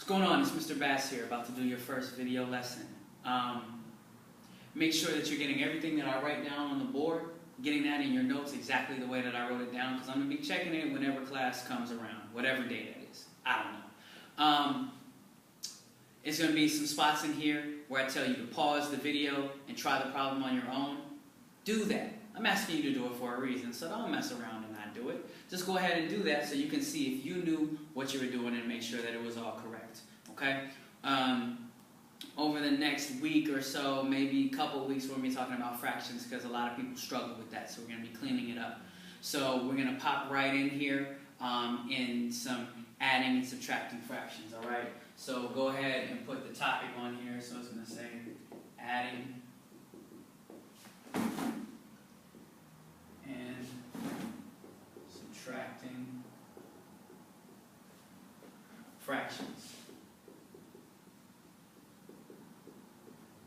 going on? It's Mr. Bass here, about to do your first video lesson. Make sure that you're getting everything that I write down on the board, getting that in your notes exactly the way that I wrote it down, because I'm going to be checking it whenever class comes around, whatever day that is. I don't know. It's going to be some spots in here where I tell you to pause the video and try the problem on your own. Do that. I'm asking you to do it for a reason, so don't mess around and not do it. Just go ahead and do that so you can see if you knew what you were doing and make sure that it was all correct. Okay? Over the next week or so, maybe a couple weeks, we're going to be talking about fractions because a lot of people struggle with that, so we're going to be cleaning it up. So we're going to pop right in here in some adding and subtracting fractions, all right? So go ahead and put the topic on here. So it's going to say adding and subtracting fractions.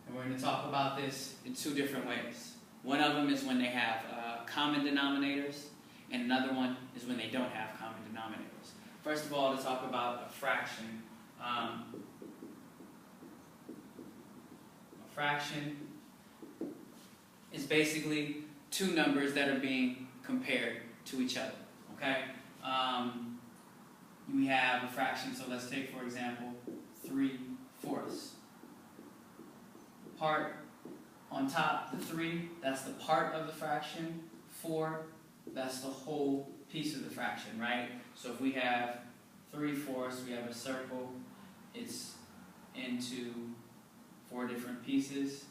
And we're going to talk about this in two different ways. One of them is when they have common denominators, and another one is when they don't have common denominators. First of all, to talk about a fraction. A fraction is basically two numbers that are being compared to each other. Okay? We have a fraction, so let's take, for example, 3/4. Part on top, the 3, that's the part of the fraction. 4, that's the whole piece of the fraction, right? So if we have 3/4, we have a circle. It's into 4 different pieces.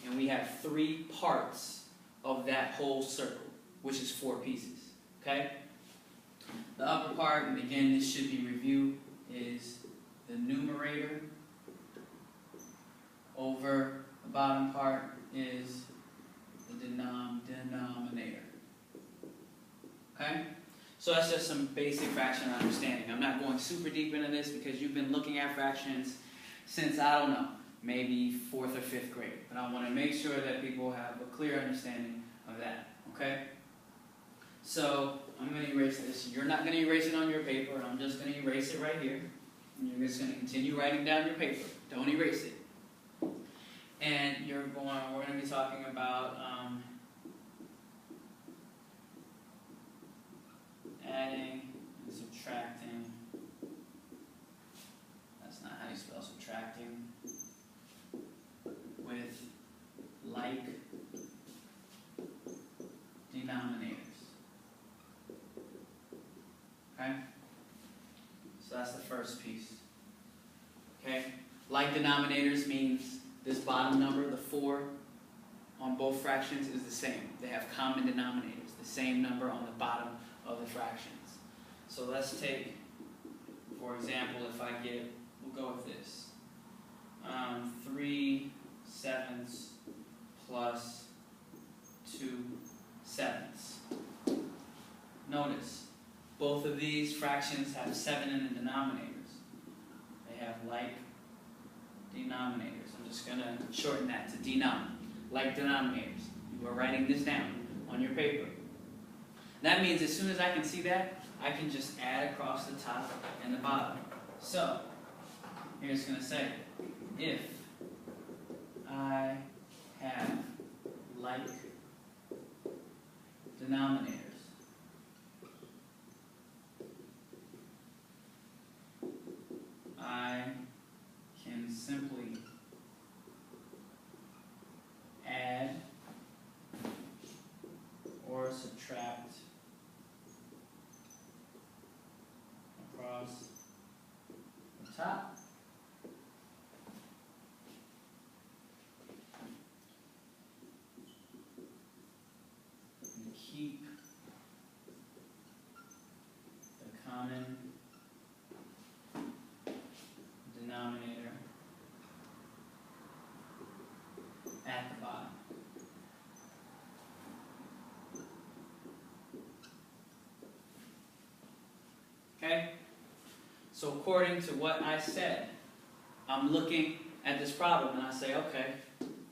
And we have 3 parts of that whole circle, which is 4 pieces. Okay? The upper part, and again, this should be reviewed, is the numerator. Over the bottom part is the denominator. Okay? So that's just some basic fraction understanding. I'm not going super deep into this because you've been looking at fractions since, I don't know, maybe 4th or 5th grade. But I want to make sure that people have a clear understanding of that. Okay? So I'm going to erase this. You're not going to erase it on your paper. I'm just going to erase it right here. And you're just going to continue writing down your paper. Don't erase it. And we're going to be talking about adding and subtracting. That's not how you spell subtracting. With like denominators. Okay? So that's the first piece. Okay? Like denominators means this bottom number, the 4, on both fractions is the same. They have common denominators, the same number on the bottom of the fractions. So let's take, for example, if I get, we'll go with this. 3/7 plus 2/7. Notice, both of these fractions have 7 in the denominators. They have like denominators. I'm just going to shorten that to denom, like denominators. You are writing this down on your paper. That means as soon as I can see that, I can just add across the top and the bottom. So, here it's going to say, if I have like denominators, I can simply add or subtract across the top. And keep the common denominator at the bottom. Okay? So according to what I said, I'm looking at this problem and I say, okay,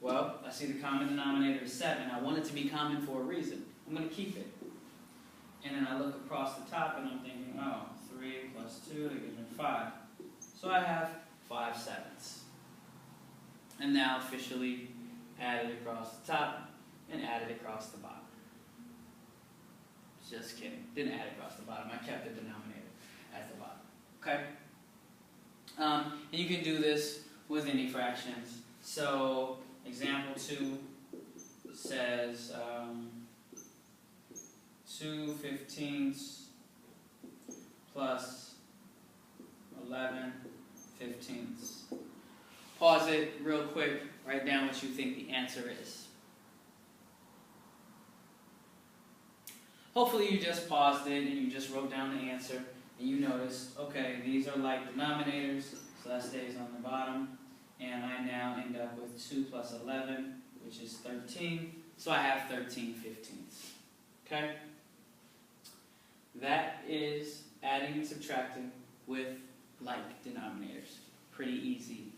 well, I see the common denominator is 7. I want it to be common for a reason. I'm going to keep it. And then I look across the top and I'm thinking, oh, 3 plus 2, that gives me 5. So I have 5/7. And now officially add it across the top and add it across the bottom. Just kidding. Didn't add it across the bottom. I kept the denominator at the bottom. Okay? And you can do this with any fractions. So example 2 says 2/15 plus 11/15. Pause it real quick. Write down what you think the answer is. Hopefully you just paused it and you just wrote down the answer and you noticed, okay, these are like denominators, so that stays on the bottom. And I now end up with 2 plus 11, which is 13. So I have 13/15. Okay? That is adding and subtracting with like denominators. Pretty easy.